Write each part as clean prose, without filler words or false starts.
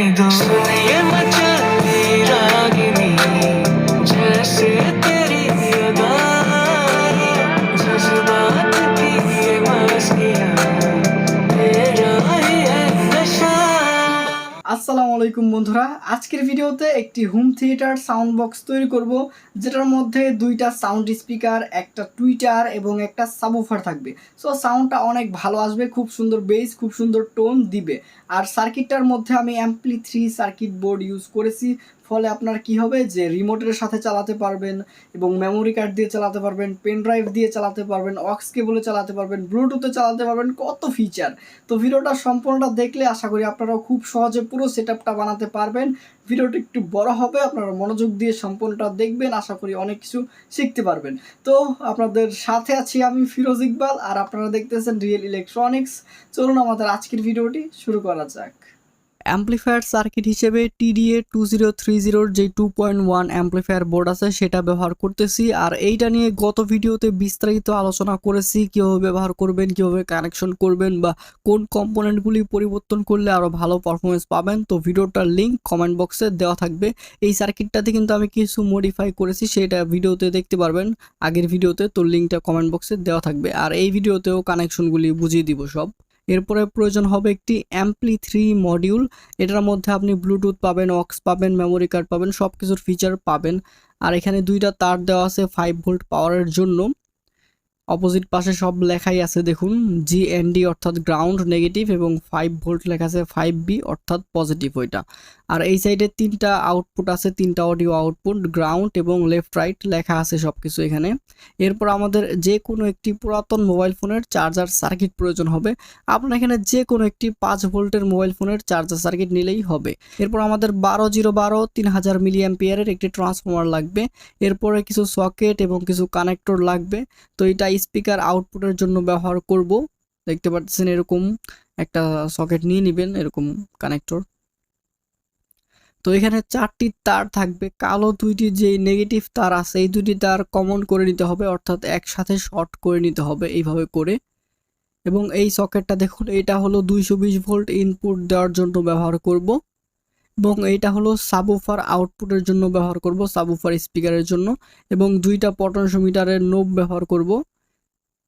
दो ये मचलती रागिनी जैसे तेरी अदा जज्बात की ये मस्तियाँ तेरा ही है नशा। আসসালামু আলাইকুম বন্ধুরা, আজকের ভিডিওতে একটি হোম থিয়েটার সাউন্ড বক্স তৈরি করব, যেটার মধ্যে দুইটা সাউন্ড স্পিকার, একটা টুইটার এবং একটা সাবউফার থাকবে। সো সাউন্ডটা অনেক ভালো আসবে, খুব সুন্দর বেস, খুব সুন্দর টোন দিবে। আর সার্কিটটার মধ্যে আমি অ্যাম্পলি 3 সার্কিট বোর্ড ইউজ করেছি, ফলে আপনার কি হবে যে রিমোটের সাথে চালাতে পারবেন এবং মেমোরি কার্ড দিয়ে চালাতে পারবেন, পেন ড্রাইভ দিয়ে চালাতে পারবেন, অক্স কেবলে চালাতে পারবেন, ব্লুটুথে চালাতে পারবেন, কত ফিচার। তো ভিডিওটা সম্পূর্ণটা দেখলে আশা করি আপনারাও খুব সহজে পুরো সেটআপটা বানাতে পারবেন। ভিডিওটা একটু বড় হবে, আপনারা মনোযোগ দিয়ে সম্পূর্ণটা দেখবেন, আশা করি অনেক কিছু শিখতে পারবেন। তো আপনাদের সাথে আছি আমি ফিরোজ ইকবাল, আর আপনারা দেখতেছেন রিয়েল ইলেকট্রনিক্স। চলুন আমাদের আজকের ভিডিওটি শুরু করা যাক। অ্যাম্পলিফায়ার সার্কিট হিসেবে TDA 2030 যে 2.1 অ্যাম্পলিফায়ার বোর্ড আছে সেটা ব্যবহার করতেছি। আর এইটা নিয়ে গত ভিডিওতে বিস্তারিত আলোচনা করেছি, কীভাবে ব্যবহার করবেন, কীভাবে কানেকশন করবেন বা কোন কম্পোনেন্টগুলি পরিবর্তন করলে আরও ভালো পারফরমেন্স পাবেন। তো ভিডিওটার লিঙ্ক কমেন্ট বক্সে দেওয়া থাকবে। এই সার্কিটটাতে কিন্তু আমি কিছু মডিফাই করেছি, সেটা ভিডিওতে দেখতে পারবেন আগের ভিডিওতে, তো লিঙ্কটা কমেন্ট বক্সে দেওয়া থাকবে। আর এই ভিডিওতেও কানেকশনগুলি বুঝিয়ে দিব সব। এরপরে প্রয়োজন হবে একটি অ্যাম্পলি 3 মডিউল। এটার মধ্যে আপনি ব্লুটুথ পাবেন, অক্স পাবেন, মেমোরি কার্ড পাবেন, সব কিছুর ফিচার পাবেন। আর এখানে দুইটা তার দেওয়া আছে 5 ভোল্ট পাওয়ারের জন্য। অপোজিট পাশে সব লেখাই আছে দেখুন, GND অর্থাৎ গ্রাউন্ড নেগেটিভ এবং 5 ভোল্ট লেখা আছে 5B অর্থাৎ পজিটিভ ওইটা। আর এই সাইডে তিনটা আউটপুট আছে, তিনটা অডিও আউটপুট, গ্রাউন্ড এবং লেফট রাইট লেখা আছে সব কিছু এখানে। এরপর আমাদের যে কোনো একটি পুরাতন মোবাইল ফোনের চার্জার সার্কিট প্রয়োজন হবে। আপনার এখানে যে কোনো একটি 5 ভোল্টের মোবাইল ফোনের চার্জার সার্কিট নিলেই হবে। এরপর আমাদের 12012 3000 মিলি অ্যাম্পিয়ারের একটি ট্রান্সফর্মার লাগবে। এরপরে কিছু সকেট এবং কিছু কানেক্টর লাগবে। তো এটা স্পিকার আউটপুটের জন্য ব্যবহার করব। দেখতে পাচ্ছেন এরকম একটা সকেট নিয়ে নেবেন, এরকম কানেক্টর। তো এখানে 4টি তার থাকবে, কালো দুইটি যে নেগেটিভ তার আছে এই দুটি তার কমন করে নিতে হবে, অর্থাৎ একসাথে শর্ট করে নিতে হবে এইভাবে করে। এবং এই সকেটটা দেখুন, এটা হলো 220 ভোল্ট ইনপুট দেওয়ার জন্য ব্যবহার করব এবং এইটা হলো সাবউফার আউটপুটের জন্য ব্যবহার করব, সাবউফার স্পিকারের জন্য। এবং দুইটা পটেনশিওমিটারের নোব ব্যবহার করব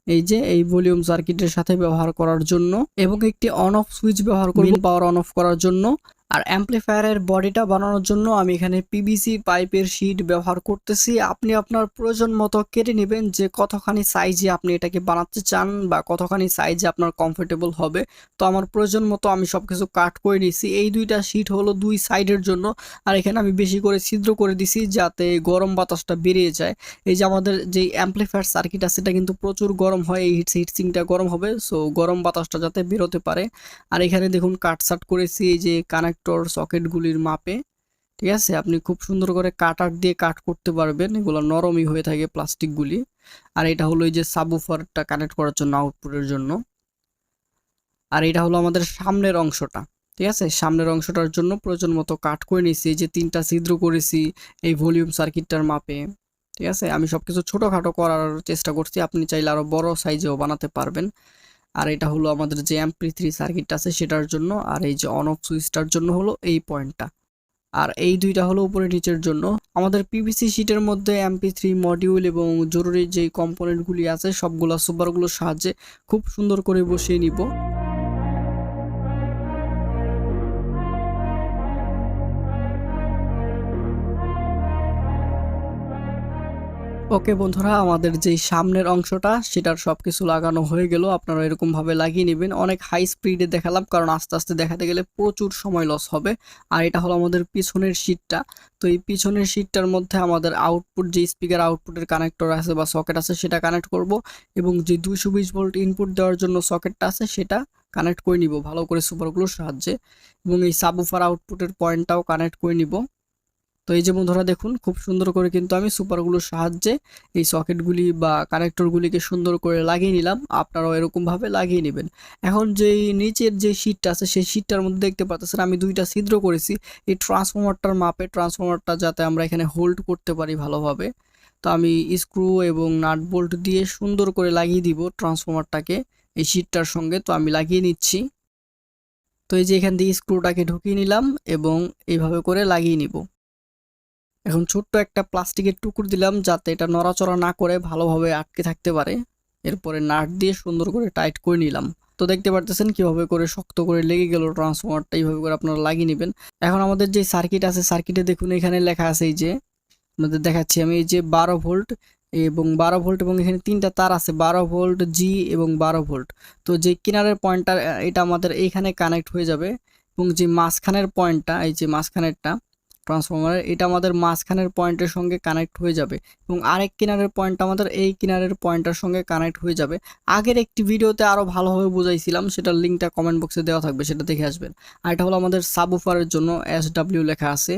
এই যে এই ভলিউম সার্কিটের সাথে ব্যবহার করার জন্য, এবং একটি অন অফ সুইচ ব্যবহার করব পাওয়ার অন অফ করার জন্য। আর অ্যাম্পলিফায়ারের বডিটা বানানোর জন্য আমি এখানে PVC পাইপের শীট ব্যবহার করতেছি। আপনি আপনার প্রয়োজন মতো কেটে নেবেন যে কতখানি সাইজে আপনি এটাকে বানাতে চান বা কতখানি সাইজে আপনার কমফোর্টেবল হবে। তো আমার প্রয়োজন মতো আমি সব কিছু কাট করে নিয়েছি। এই দুইটা শীট হলো দুই সাইডের জন্য, আর এখানে আমি বেশি করে ছিদ্র করে দিছি যাতে গরম বাতাসটা বেরিয়ে যায়। এই যে আমাদের যে অ্যাম্পলিফায়ার সার্কিট আছে এটা কিন্তু প্রচুর গরম হয়, এই হিটসিংটা গরম হবে, সো গরম বাতাসটা যাতে বেরোতে পারে। আর এখানে দেখুন কাটসাট করেছি এই যে কানেক্টর সকেটগুলির মাপে, ঠিক আছে। আপনি খুব সুন্দর করে কাটার দিয়ে কাট করতে পারবেন, এগুলো নরমই হয়ে থাকে প্লাস্টিকগুলি। আর এটা হলো এই যে সাবউফারটা কানেক্ট করার জন্য আউটপুটের জন্য। আর এটা হলো আমাদের সামনের অংশটা, ঠিক আছে। সামনের অংশটার জন্য প্রয়োজন মতো কাট করে নিয়েছি, এই যে 3টা ছিদ্র করেছি এই ভলিউম সার্কিটটার মাপে, ঠিক আছে। আমি সবকিছু ছোটোখাটো করার চেষ্টা করছি, আপনি চাইলে আরও বড় সাইজেও বানাতে পারবেন। আর এটা হলো আমাদের যে অ্যাম্পলি 3 সার্কিটটা আছে সেটার জন্য। আর এই যে অন অফ সুইচটার জন্য হলো এই পয়েন্টটা। আর এই দুইটা হলো উপরে নিচের জন্য। আমাদের PVC শিটের মধ্যে MP3 মডিউল এবং জরুরি যে কম্পোনেন্টগুলি আছে সবগুলো সুপারগুলোর সাহায্যে খুব সুন্দর করে বসিয়ে নিব। ওকে বন্ধুরা, আমাদের যেই সামনের অংশটা সেটার সবকিছু লাগানো হয়ে গেল। আপনারা এরকম ভাবে লাগিয়ে নেবেন। অনেক হাই স্পিডে দেখালাম কারণ আস্তে আস্তে দেখাতে গেলে প্রচুর সময় লস হবে। আর এটা হলো আমাদের পিছনের শীটটা। তো এই পিছনের শীটটার মধ্যে আমাদের আউটপুট যে স্পিকার আউটপুটের কানেক্টর আছে বা সকেট আছে সেটা কানেক্ট করব, এবং যে 220 ভোল্ট ইনপুট দেওয়ার জন্য সকেটটা আছে সেটা কানেক্ট করে নিব ভালো করে সুপারগুলোর সাহায্যে, এবং এই সাবউফার আউটপুটের পয়েন্টটাও কানেক্ট করে নিব। তো এই যে বন্ধুরা দেখুন, খুব সুন্দর করে কিন্তু আমি সুপারগুলোর সাহায্যে এই সকেটগুলি বা কানেক্টরগুলিকে সুন্দর করে লাগিয়ে নিলাম। আপনারাও এরকমভাবে লাগিয়ে নেবেন। এখন যেই নিচের যে শীটটা আছে সেই শীটটার মধ্যে দেখতে পাচ্ছেন আমি দুইটা ছিদ্র করেছি এই ট্রান্সফরমারটার মাপে, ট্রান্সফরমারটা যাতে আমরা এখানে হোল্ড করতে পারি ভালোভাবে। তো আমি স্ক্রু এবং নাট বোল্ট দিয়ে সুন্দর করে লাগিয়ে দিব ট্রান্সফরমারটাকে এই শীটটার সঙ্গে। তো আমি লাগিয়ে নিচ্ছি। তো এই যে এখান দিয়ে স্ক্রুটাকে ঢুকিয়ে নিলাম এবং এইভাবে করে লাগিয়ে নিব। এখন ছোট্ট একটা প্লাস্টিকের টুকরো দিলাম যাতে এটা নড়াচড়া না করে ভালোভাবে আটকে থাকতে পারে। এরপরে নাট দিয়ে সুন্দর করে টাইট করে নিলাম। তো দেখতে পারতেছেন কিভাবে করে শক্ত করে লেগে গেল ট্রান্সফরমারটা, এইভাবে করে আপনারা লাগিয়ে নেবেন। এখন আমাদের যে সার্কিট আছে, সার্কিটে দেখুন এখানে লেখা আছে, এই যে আপনাদের দেখাচ্ছি আমি, এই যে 12 ভোল্ট এবং 12 ভোল্ট এবং এখানে তিনটা তার আছে, 12 ভোল্ট, জি এবং 12 ভোল্ট। তো যে কিনারের পয়েন্টটা এটা আমাদের এইখানে কানেক্ট হয়ে যাবে এবং যে মাঝখানের পয়েন্টটা, এই যে মাঝখানেরটা ট্রান্সফরমারের, এটা আমাদের মাঝখানের পয়েন্টের সঙ্গে কানেক্ট হয়ে যাবে এবং আরেক কিনারের পয়েন্ট আমাদের এই কিনারের পয়েন্টের সঙ্গে কানেক্ট হয়ে যাবে। আগের একটি ভিডিওতে আরও ভালোভাবে বুঝাইছিলাম, সেটার লিঙ্কটা কমেন্ট বক্সে দেওয়া থাকবে, সেটা দেখে আসবেন। আর এটা হলো আমাদের সাবউফারের জন্য SW লেখা আছে।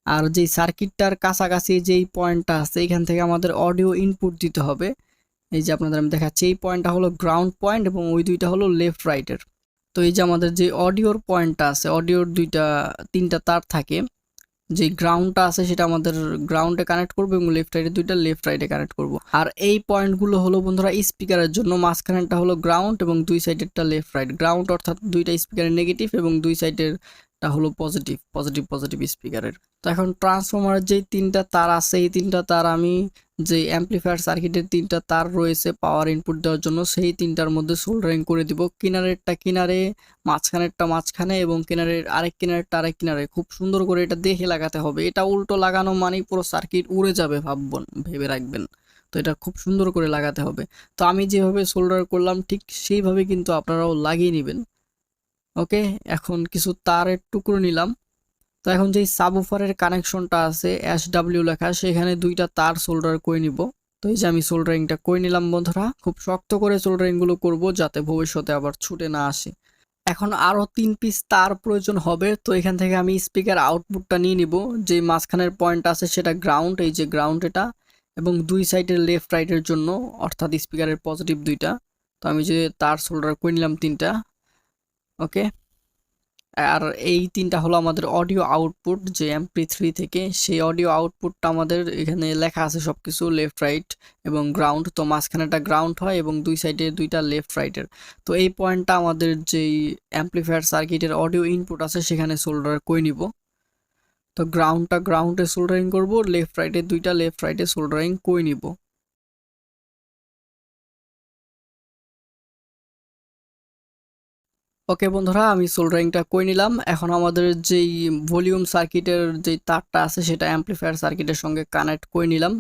আর যেই সার্কিটটার কাছাকাছি যেই পয়েন্টটা আছে এখান থেকে আমাদের অডিও ইনপুট দিতে হবে। এই যে আপনাদের আমি দেখাচ্ছি, এই পয়েন্টটা হলো গ্রাউন্ড পয়েন্ট এবং ওই দুইটা হলো লেফট রাইটের। তো এই যে আমাদের যে অডিওর পয়েন্টটা আছে, অডিওর তিনটা তার থাকে, যে গ্রাউন্ডটা আছে সেটা আমাদের গ্রাউন্ডে কানেক্ট করবো এবং লেফট রাইটে দুইটা লেফট রাইটে কানেক্ট করব। আর এই পয়েন্টগুলো হলো বন্ধুরা স্পিকারের জন্য, মাঝখানেরটা হলো গ্রাউন্ড এবং দুই সাইডেরটা লেফট রাইট। গ্রাউন্ড অর্থাৎ দুইটা স্পিকারের নেগেটিভ এবং দুই সাইডেরটা হলো পজিটিভ পজিটিভ পজিটিভ স্পিকারের। তো এখন ট্রান্সফরমারের যেই তিনটা তার আছে, এই তিনটা তার আমি যে অ্যাম্পলিফায়ার সার্কিটের তিনটা তার রয়েছে পাওয়ার ইনপুট দেওয়ার জন্য, সেই তিনটার মধ্যে সোল্ডারিং করে দিব। কিনারেরটা কিনারে, মাঝখানেরটা মাঝখানে এবং কিনারের আরেক কিনারেরটা আরেক কিনারে। খুব সুন্দর করে এটা দেখে লাগাতে হবে, এটা উল্টো লাগানো মানেই পুরো সার্কিট উড়ে যাবে, ভেবে রাখবেন। তো এটা খুব সুন্দর করে লাগাতে হবে। তো আমি যেভাবে সোল্ডার করলাম ঠিক সেইভাবে কিন্তু আপনারাও লাগিয়ে নেবেন। ওকে, এখন কিছু তারের টুকরো নিলাম। তো এখন যেই সাবউফারের কানেকশনটা আছে SW লেখা, সেখানে দুইটা তার সোল্ডার করে নিব। তো এই যে আমি সোল্ডারিংটা করে নিলাম বন্ধুরা। খুব শক্ত করে সোল্ডারিংগুলো করব যাতে ভবিষ্যতে আবার ছুটে না আসে। এখন আরও 3 পিস তার প্রয়োজন হবে। তো এখান থেকে আমি স্পিকার আউটপুটটা নিয়ে নিব। যে মাঝখানের পয়েন্ট আছে সেটা গ্রাউন্ড, এই যে গ্রাউন্ড এটা, এবং দুই সাইডের লেফট রাইটের জন্য অর্থাৎ স্পিকারের পজিটিভ দুইটা। তো আমি যে তার সোল্ডার করে নিলাম তিনটা। ওকে, আর এই তিনটা হলো আমাদের অডিও আউটপুট, যে MP3 থেকে সেই অডিও আউটপুটটা আমাদের এখানে লেখা আছে সব কিছু, লেফট রাইট এবং গ্রাউন্ড। তো মাঝখানেটা গ্রাউন্ড হয় এবং দুই সাইডে দুইটা লেফট রাইটের। তো এই পয়েন্টটা আমাদের যেই অ্যাম্পলিফায়ার সার্কিটের অডিও ইনপুট আছে সেখানে সোল্ডার করে নিব। তো গ্রাউন্ডটা গ্রাউন্ডে সোল্ডারিং করব, লেফট রাইটে দুইটা লেফট রাইটে সোল্ডারিং করে নিব। ওকে বন্ধুরা, আমি সোল্ডারিংটা করে নিলাম। এখন আমাদের যেই ভলিউম সার্কিটের যেই তারটা আছে সেটা অ্যাম্পলিফায়ার সার্কিটের সঙ্গে কানেক্ট করে নিলাম।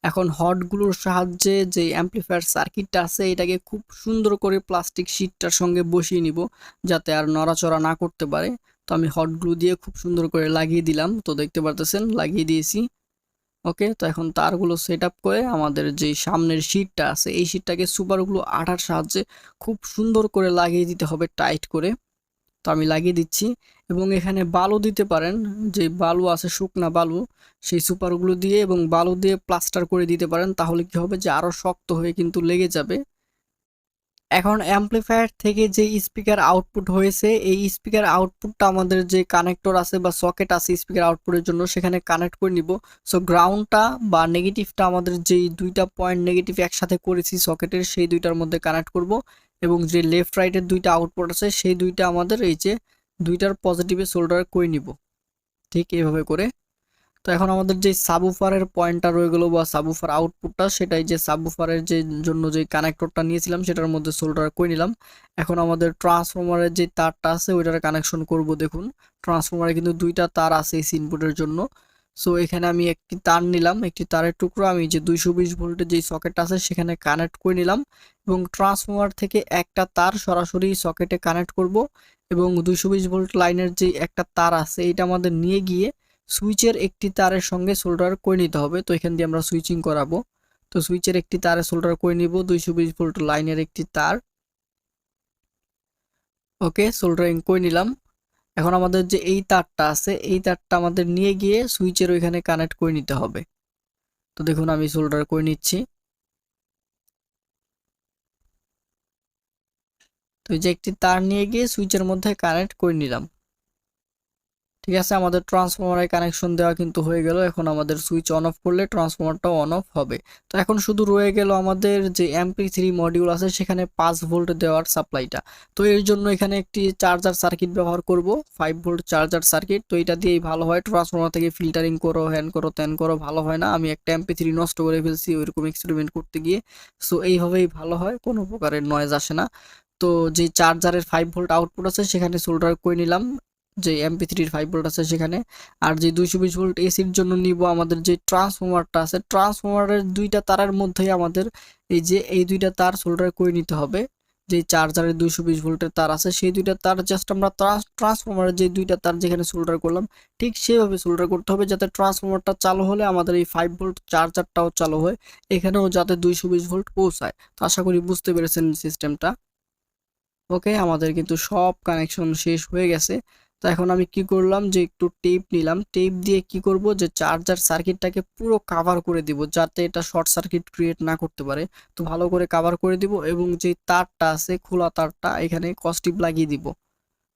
এখন হটগুলোর সাহায্যে যে অ্যাম্পলিফায়ার সার্কিটটা আছে এটাকে খুব সুন্দর করে প্লাস্টিক শিটটার সঙ্গে বসিয়ে নিব যাতে আর নড়াচড়া না করতে পারে। তো আমি হটগুলো দিয়ে খুব সুন্দর করে লাগিয়ে দিলাম, তো দেখতে পারতেছেন লাগিয়ে দিয়েছি। ওকে, তো এখন তারগুলো সেট আপ করে আমাদের যে সামনের শিটটা আছে এই শিটটাকে সুপারগুলো আঠার সাহায্যে খুব সুন্দর করে লাগিয়ে দিতে হবে, টাইট করে। তো আমি লাগিয়ে দিচ্ছি এবং এখানে বালু দিতে পারেন, যে বালু আছে শুকনা বালু, সেই সুপারগুলো দিয়ে এবং বালু দিয়ে প্লাস্টার করে দিতে পারেন, তাহলে কি হবে যে আরও শক্ত হয়ে কিন্তু লেগে যাবে। এখন অ্যাম্পলিফায়ার থেকে যে স্পিকার আউটপুট হয়েছে এই স্পিকার আউটপুটটা আমাদের যে কানেক্টর আছে বা সকেট আছে স্পিকার আউটপুটের জন্য সেখানে কানেক্ট করে নিব। সো গ্রাউন্ডটা বা নেগেটিভটা আমাদের যেই দুইটা পয়েন্ট নেগেটিভ একসাথে করেছি সকেটের সেই দুইটার মধ্যে কানেক্ট করব এবং যে লেফট রাইটের দুইটা আউটপুট আছে সেই দুইটা আমাদের এই যে দুইটার পজিটিভে সোল্ডার করে নিব, ঠিক এইভাবে করে। তো এখন আমাদের যে সাবউফারের পয়েন্টটা রয়ে গেল বা সাবউফার আউটপুটটা, সেটাই যে সাবউফারের যে জন্য যে কানেক্টরটা নিয়েছিলাম সেটার মধ্যে সোল্ডার করে নিলাম। এখন আমাদের ট্রান্সফরমারের যে তারটা আছে ওইটার কানেকশন করব। দেখুন ট্রান্সফরমারে কিন্তু দুইটা তার আছে এসি ইনপুটের জন্য। সো এখানে আমি একটি তার নিলাম, একটি তারের টুকরো আমি যে 220 ভোল্টের যে সকেট আছে সেখানে কানেক্ট করে নিলাম এবং ট্রান্সফরমার থেকে একটা তার সরাসরি সকেটে কানেক্ট করব এবং 220 ভোল্ট লাইনের যে একটা তার আছে এটা আমাদের নিয়ে গিয়ে সুইচের একটি তারের সঙ্গে সোল্ডার করে নিতে হবে। তো এখান দিয়ে আমরা সুইচিং করাবো। তো সুইচের একটি তারে সোল্ডার করে নিব 220 ভোল্ট লাইনের একটি তার। ওকে, সোল্ডারিং করে নিলাম। এখন আমাদের যে এই তারটা আছে এই তারটা আমাদের নিয়ে গিয়ে সুইচের ওইখানে কানেক্ট করে নিতে হবে। তো দেখুন আমি সোল্ডার করে নিচ্ছি। তো এই যে একটি তার নিয়ে গিয়ে সুইচের মধ্যে কানেক্ট করে নিলাম। ঠিক আছে, আমাদের ট্রান্সফরমারের কানেকশন দেওয়া কিন্তু হয়ে গেল। এখন আমাদের সুইচ অন অফ করলে ট্রান্সফরমারটাও অন অফ হবে। তো এখন শুধু রয়ে গেল আমাদের যে MP3 মডিউল আছে সেখানে 5 ভোল্ট দেওয়ার সাপ্লাইটা। তো এর জন্য এখানে একটি চার্জার সার্কিট ব্যবহার করব, 5 ভোল্ট চার্জার সার্কিট। তো এটা দিয়েই ভালো হয়, ট্রান্সফরমার থেকে ফিল্টারিং করো, হ্যান করো, ত্যান করো, ভালো হয় না। আমি একটা MP3 নষ্ট করে ফেলছি ওইরকম এক্সপেরিমেন্ট করতে গিয়ে। সো এইভাবেই ভালো হয়, কোনো প্রকারের নয়েজ আসে না। তো যে চার্জারের 5 ভোল্ট আউটপুট আছে সেখানে সোল্ডার করে নিলাম, যে MP3-র 5 ভোল্ট আছে সেখানে। আর যে 220 ভোল্ট এসির জন্য নিব আমাদের যে ট্রান্সফরমারটা আছে, ট্রান্সফরমারের দুইটা তারের মধ্যেই আমাদের এই দুইটা তার সোল্ডার করে নিতে হবে। যে চার্জারের 220 ভোল্টের তার আছে সেই দুইটা তার জাস্ট আমরা ট্রান্সফরমারের যে দুইটা তার যেখানে সোল্ডার করলাম ঠিক সেভাবে সোল্ডার করতে হবে, যাতে ট্রান্সফরমারটা চালু হলে আমাদের এই 5 ভোল্ট চার্জারটাও চালু হয়, এখানেও যাতে 220 ভোল্ট পৌঁছায়। তো আশা করি বুঝতে পেরেছেন সিস্টেমটা। ওকে, আমাদের কিন্তু সব কানেকশন শেষ হয়ে গেছে। তো এখন আমি কি করলাম, যে একটু টেপ নিলাম, টেপ দিয়ে কি করব, যে চার্জার সার্কিটটাকে পুরো কাভার করে দিব যাতে এটা শর্ট সার্কিট ক্রিয়েট না করতে পারে। তো ভালো করে কাভার করে দিব এবং যে তারটা আছে খোলা তারটা এখানে কস্টিপ লাগিয়ে দিব।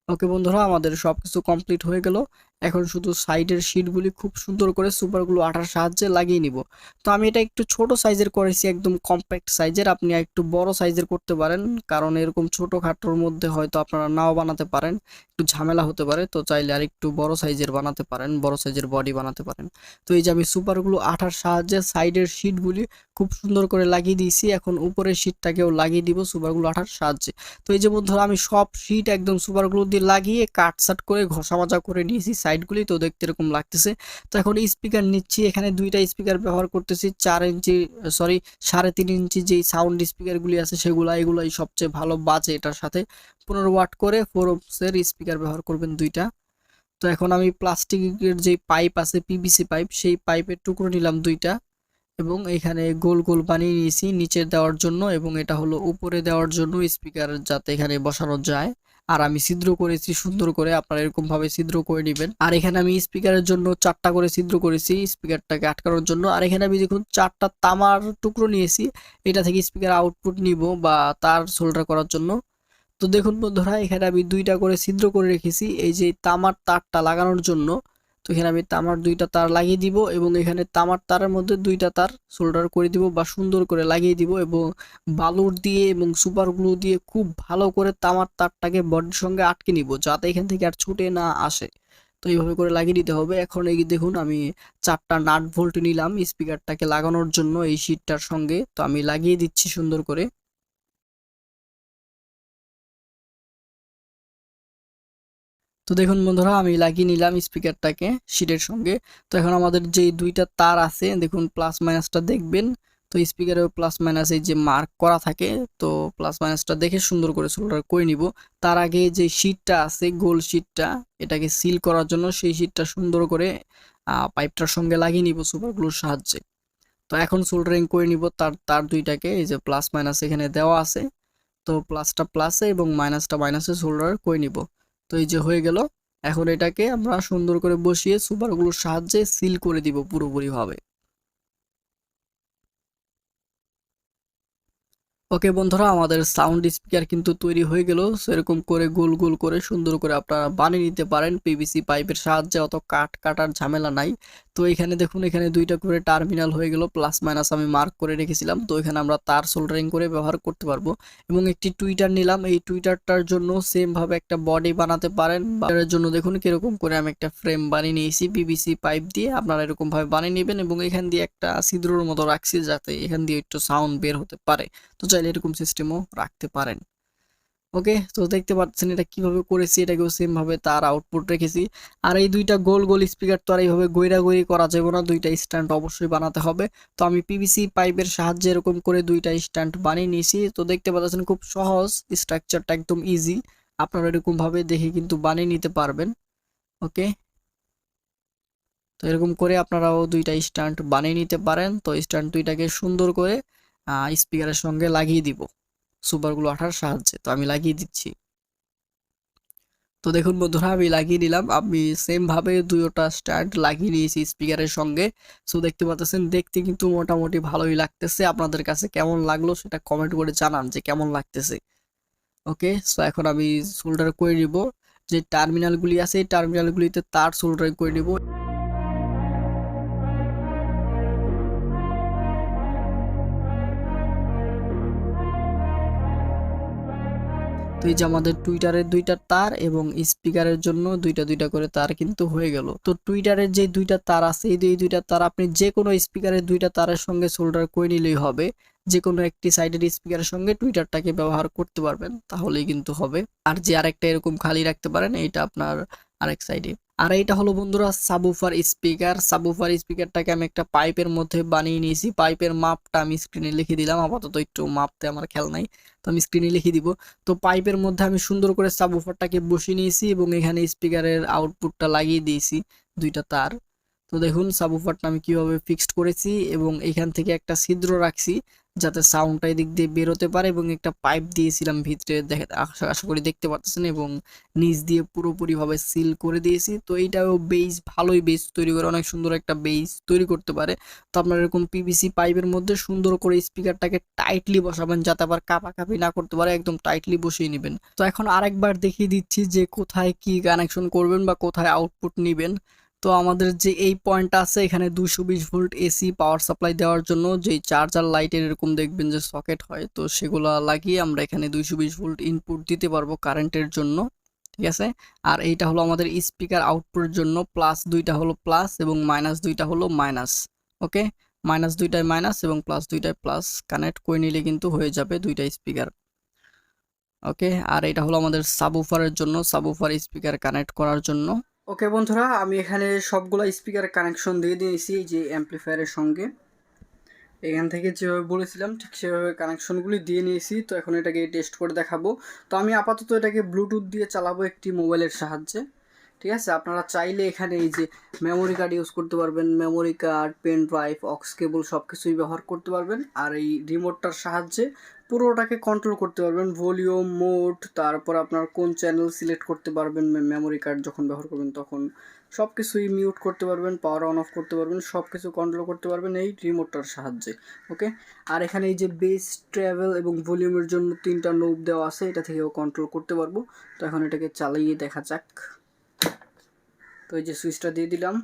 ওকে বন্ধুরা, আমাদের সবকিছু কমপ্লিট হয়ে গেল। এখন শুধু সাইডের শিটগুলি খুব সুন্দর করে সুপারগুলো আঠার সাহায্যে লাগিয়ে নিব। তো আমি এটা একটু ছোট সাইজের করেছি, একদম কম্প্যাক্ট সাইজের। আপনি একটু বড় সাইজের করতে পারেন, কারণ এরকম ছোটখাটোর মধ্যে হয়তো আপনারা নাও বানাতে পারেন, একটু ঝামেলা হতে পারে। তো চাইলে আর একটু বড় সাইজের বানাতে পারেন, বড় সাইজের বডি বানাতে পারেন। তো এই যে আমি সুপারগুলো আঠার সাহায্যে সাইডের শিটগুলি খুব সুন্দর করে লাগিয়ে দিয়েছি। এখন উপরের শিটটাকেও লাগিয়ে দিব সুপারগুলো আঠার সাহায্যে। তো এই যে বন্ধুরা, আমি সব শিট একদম সুপারগুলো দিয়ে লাগিয়ে কাটসাট করে ঘষা মাজা করে নিয়েছি সাইডগুলি। তো দেখতে এরকম লাগতেছে। তো এখন স্পিকার নিচ্ছি, এখানে দুইটা স্পিকার ব্যবহার করতেছি, 4 ইঞ্চি সরি 3.5 ইঞ্চি যেই সাউন্ড স্পিকারগুলি আছে এগুলাই সবচেয়ে ভালো বাজে এটার সাথে। 15 ওয়াট করে 4 ohms-এর স্পিকার ব্যবহার করবেন দুইটা। তো এখন আমি প্লাস্টিকের যে পাইপ আছে PVC পাইপ, সেই পাইপের টুকরো নিলাম দুইটা এবং এখানে গোল গোল বানিয়ে নিয়েছি নিচে দেওয়ার জন্য, এবং এটা হলো উপরে দেওয়ার জন্য স্পিকার যাতে এখানে বসানো যায়। আর আমি ছিদ্র করেছি সুন্দর করে, আপনারা এরকম ভাবে ছিদ্র করে নেবেন। আর এখানে আমি স্পিকারের জন্য 4টা করে ছিদ্র করেছি স্পিকারটাকে আটকানোর জন্য। আর এখানে আমি দেখুন 4টা তামার টুকরো নিয়েছি, এটা থেকে স্পিকার আউটপুট নিব বা তার সোল্ডার করার জন্য। তো দেখুন বন্ধুরা, এখানে আমি 2টা করে ছিদ্র করে রেখেছি এই যে তামার তারটা লাগানোর জন্য। তো এখানে আমি তামার 2টা তার লাগিয়ে দিব এবং এখানে তামার তারের মধ্যে 2টা তার সোল্ডার করে দিব বা সুন্দর করে লাগিয়ে দিব, এবং বালুর দিয়ে এবং সুপার গ্লু দিয়ে খুব ভালো করে তামার তারটাকে বডির সঙ্গে আটকে নিব যাতে এখান থেকে আর ছুটে না আসে। তো এইভাবে করে লাগিয়ে দিতে হবে। এখন এই দেখুন আমি 4টা নাট ভোল্ট নিলাম স্পিকারটাকে লাগানোর জন্য এই শিটটার সঙ্গে। তো আমি লাগিয়ে দিচ্ছি সুন্দর করে। তো দেখুন বন্ধুরা, আমি লাগিয়ে নিলাম স্পিকারটাকে শিটের সঙ্গে। তো এখন আমাদের যে 2টা তার আছে দেখুন প্লাস মাইনাসটা দেখবেন। তো স্পিকারেও প্লাস মাইনাস এই যে মার্ক করা থাকে, তো প্লাস মাইনাসটা দেখে সুন্দর করে সোল্ডার করে নিব। তার আগে যে শিটটা আছে গোল শিটটা, এটাকে সিল করার জন্য সেই শিটটা সুন্দর করে পাইপটার সঙ্গে লাগিয়ে নিব সুপারগুলোর সাহায্যে। তো এখন সোল্ডারিং করে নিব তার তার দুইটাকে, এই যে প্লাস মাইনাস এখানে দেওয়া আছে। তো প্লাসটা প্লাসে এবং মাইনাসটা মাইনাসে সোল্ডার করে নিব। তো এই যে হয়ে গেল। এখন এটাকে আমরা সুন্দর করে বসিয়ে সুপারগুলোর সাহায্যে সিল করে দিব পুরোপুরিভাবে। ওকে বন্ধুরা, আমাদের সাউন্ড স্পিকার কিন্তু তৈরি হয়ে গেল। সেরকম করে গোল গোল করে সুন্দর করে আপনারা বানিয়ে নিতে পারেন পিভিসি পাইপের সাহায্যে, অত কাটার ঝামেলা নাই। তো এখানে দেখুন, এখানে 2টা করে টার্মিনাল হয়ে গেল, প্লাস মাইনাস আমি মার্ক করে রেখেছিলাম। তো এখানে আমরা তার সোল্ডারিং করে ব্যবহার করতে পারবো। এবং একটি টুইটার নিলাম, এই টুইটারটার জন্য সেম ভাবে একটা বডি বানাতে পারেন। এর জন্য দেখুন কিরকম করে আমি একটা ফ্রেম বানিয়ে নিয়েছি পিভিসি পাইপ দিয়ে, আপনারা এরকম ভাবে বানিয়ে নেবেন। এবং এখান দিয়ে একটা ছিদ্রর মতো রাখছি যাতে এখান দিয়ে একটু সাউন্ড বের হতে পারে। তো চাইলে এরকম সিস্টেমও রাখতে পারেন। ওকে, তো দেখতে পাচ্ছেন এটা কিভাবে করেছি, এটাকেও সেম ভাবে তার আউটপুট রেখেছি। আর এই 2টা গোল গোল স্পিকার তো আর এইভাবে গৈরাগৈরি করা যাবে না, 2টা স্ট্যান্ড অবশ্যই বানাতে হবে। তো আমি পিভিসি পাইপের সাহায্যে এরকম করে 2টা স্ট্যান্ড বানিয়ে নিয়েছি। তো দেখতে পাচ্ছেন খুব সহজ, স্ট্রাকচারটা একদম ইজি। আপনারা এরকম ভাবে দেখে কিন্তু বানিয়ে নিতে পারবেন। ওকে, তো এরকম করে আপনারাও 2টা স্ট্যান্ড বানিয়ে নিতে পারেন। তো স্ট্যান্ড 2টাকে সুন্দর করে স্পিকারের সঙ্গে লাগিয়ে দিব সুপারগুলো আঠার সাহায্যে। তো আমি লাগিয়ে দিচ্ছি। তো দেখুন বন্ধুরা, আমি লাগিয়ে নিলাম। আমি সেম ভাবে 2টা স্ট্যান্ড লাগিয়ে নিয়েছি স্পিকারের সঙ্গে। সো দেখতে পাচ্ছেন দেখতে কিন্তু মোটামুটি ভালোই লাগতেছে। আপনাদের কাছে কেমন লাগলো সেটা কমেন্ট করে জানান যে কেমন লাগতেছে। ওকে, সো এখন আমি সোল্ডার করে নিব। যে টার্মিনালগুলি আছে এই টার্মিনালগুলিতে তার সোল্ডারিং করে নেব। তো এই যে আমাদের টুইটারের দুইটা তার এবং স্পিকারের জন্য দুইটা দুইটা করে তার কিন্তু হয়ে গেল। তো টুইটারের যে দুইটা তার আছে এই দুইটা তার আপনি যে কোনো স্পিকারের দুইটা তারের সঙ্গে সোল্ডার করে নিলেই হবে। যে কোনো একটি সাইডের স্পিকারের সঙ্গে টুইটারটাকে ব্যবহার করতে পারবেন, তাহলেই কিন্তু হবে। আর যে আরেকটা এরকম খালি রাখতে পারেন, এইটা আপনার আরেক সাইডে। আর এইটা হলো বন্ধুরা সাবউফার স্পিকার। সাবউফার স্পিকারটাকে আমি একটা পাইপের মধ্যে বানিয়ে নিয়েছি। পাইপের মাপটা আমি স্ক্রিনে লিখে দিলাম, আপাতত একটু মাপতে আমার খেয়াল নাই, তো আমি স্ক্রিনে লিখে দিব। তো পাইপের মধ্যে আমি সুন্দর করে সাবউফারটাকে বসিয়ে নিয়েছি এবং এখানে স্পিকারের আউটপুটটা লাগিয়ে দিয়েছি দুইটা তার। তো দেখুন সাবউফারটা আমি কিভাবে ফিক্সড করেছি এবং এখান থেকে একটা ছিদ্র রাখছি যাতে সাউন্ডটা এদিক দিয়ে বেরোতে পারে এবং একটা পাইপ দিয়েছিলাম ভিতরে, আশা করি দেখতে পাচ্ছেন, এবং নিচ দিয়ে পুরোপুরিভাবে সিল করে দিয়েছি। তো এইটাও বেস, ভালোই বেস তৈরি করে, অনেক সুন্দর একটা বেস তৈরি করতে পারে। তো আপনার এরকম পিভিসি পাইপের মধ্যে সুন্দর করে স্পিকারটাকে টাইটলি বসাবেন যাতে আবার কাঁপাকাঁপি না করতে পারে, একদম টাইটলি বসিয়ে নেবেন। তো এখন আরেকবার দেখিয়ে দিচ্ছি যে কোথায় কি কানেকশন করবেন বা কোথায় আউটপুট নেবেন। তো আমাদের যে এই পয়েন্টটা আছে এখানে 220 ভোল্ট এসি পাওয়ার সাপ্লাই দেওয়ার জন্য যেই চার্জার লাইটের এরকম দেখবেন যে সকেট হয়, তো সেগুলো লাগিয়ে আমরা এখানে 220 ভোল্ট ইনপুট দিতে পারবো কারেন্টের জন্য, ঠিক আছে। আর এইটা হলো আমাদের স্পিকার আউটপুটের জন্য, প্লাস দুইটা হলো প্লাস এবং মাইনাস দুইটা হলো মাইনাস। ওকে, মাইনাস দুইটায় মাইনাস এবং প্লাস দুইটায় প্লাস কানেক্ট করে নিলে কিন্তু হয়ে যাবে দুইটা স্পিকার। ওকে, আর এটা হলো আমাদের সাবউফারের জন্য, সাবউফার স্পিকার কানেক্ট করার জন্য। ওকে বন্ধুরা, আমি এখানে সবগুলা স্পিকার কানেকশন দিয়ে দিয়েছি যে অ্যাম্পলিফায়ারের সঙ্গে। এখান থেকে যেভাবে বলেছিলাম ঠিক সেভাবে কানেকশনগুলি দিয়ে নিয়েছি। তো এখন এটাকে টেস্ট করে দেখাবো। তো আমি আপাতত এটাকে ব্লুটুথ দিয়ে চালাবো একটি মোবাইলের সাহায্যে, ঠিক আছে। আপনারা চাইলে এখানে এই যে মেমোরি কার্ড ইউজ করতে পারবেন, memory card, pen drive, aux cable সব কিছুই ব্যবহার করতে পারবেন। আর এই রিমোটটার সাহায্যে পুরোটাকে কন্ট্রোল করতে পারবেন, ভলিউম, মোড, তারপর আপনার কোন চ্যানেল সিলেক্ট করতে পারবেন মেমোরি কার্ড যখন ব্যবহার করবেন তখন, সব কিছুই মিউট করতে পারবেন, পাওয়ার অন অফ করতে পারবেন, সব কিছু কন্ট্রোল করতে পারবেন এই রিমোটটার সাহায্যে। ওকে, আর এখানে এই যে বেস, ট্রাভেল এবং ভলিউমের জন্য 3টা নোব দেওয়া আছে, এটা থেকেও কন্ট্রোল করতে পারবো। তো এখন এটাকে চালিয়ে দেখা যাক। তো এই যে সুইচটা দিয়ে দিলাম,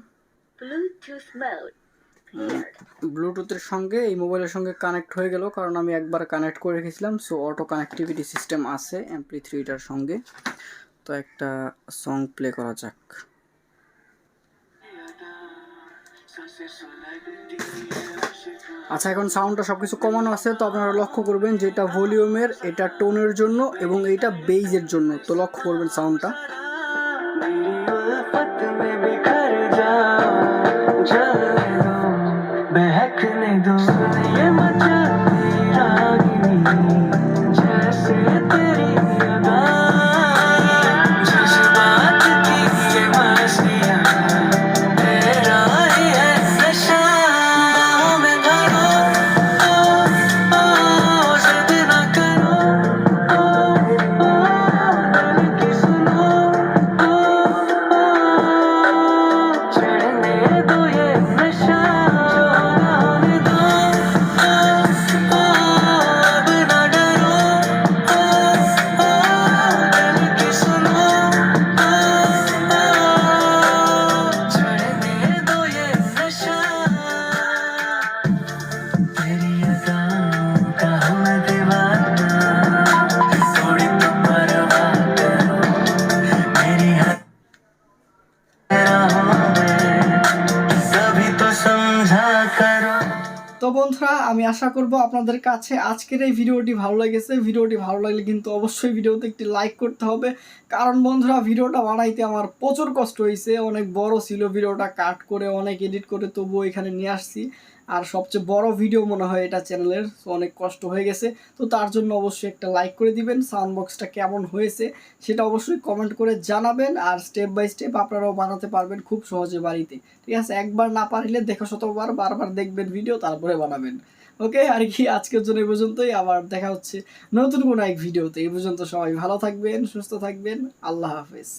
ব্লুটুথের সঙ্গে এই মোবাইলের সঙ্গে কানেক্ট হয়ে গেল, কারণ আমি একবার কানেক্ট করে রেখেছিলাম। সো অটো কানেক্টিভিটি সিস্টেম আছে MP3টার সঙ্গে। তো একটা সং প্লে করা যাক। আচ্ছা, এখন সাউন্ডটা সব কিছু কমানো আছে, তো আপনারা লক্ষ্য করবেন যে এটা ভলিউমের, এটা টোনের জন্য এবং এইটা বেইজের জন্য। তো লক্ষ্য করবেন সাউন্ডটা। बहकने दो ये मचलती रागिनी जैसे तेरी अदा जज्बात की ये मस्तियाँ तेरा ही है नशा बाहों में भरो ओ जिद ना करो ओ दिल की सुनो चढ़ने दो ये नशा তো বন্ধুরা, আমি আশা করব আপনাদের কাছে আজকের এই ভিডিওটি ভালো লেগেছে। ভিডিওটি ভালো লাগলে কিন্তু অবশ্যই ভিডিওতে একটি লাইক করতে হবে, কারণ বন্ধুরা ভিডিওটা বানাইতে আমার প্রচুর কষ্ট হয়েছে। অনেক বড় ছিল ভিডিওটা, কাট করে অনেক এডিট করে তবুও এখানে নিয়ে আসছি। আর সবচেয়ে বড় ভিডিও মনে হয় এটা চ্যানেলের, অনেক কষ্ট হয়ে গেছে। তো তার জন্য অবশ্যই একটা লাইক করে দিবেন। সাউন্ড বক্সটা কেমন হয়েছে সেটা অবশ্যই কমেন্ট করে জানাবেন। আর স্টেপ বাই স্টেপ আপনারাও বানাতে পারবেন খুব সহজে বাড়িতে, ঠিক আছে। একবার না পারলে দেখো শতবার, বারবার দেখবেন ভিডিও, তারপরে বানাবেন। ওকে, আর কি আজকের জন্য এই পর্যন্তই। আবার দেখা হচ্ছে নতুন কোনো এক ভিডিওতে। এই পর্যন্ত সবাই ভালো থাকবেন, সুস্থ থাকবেন। আল্লাহ হাফেজ।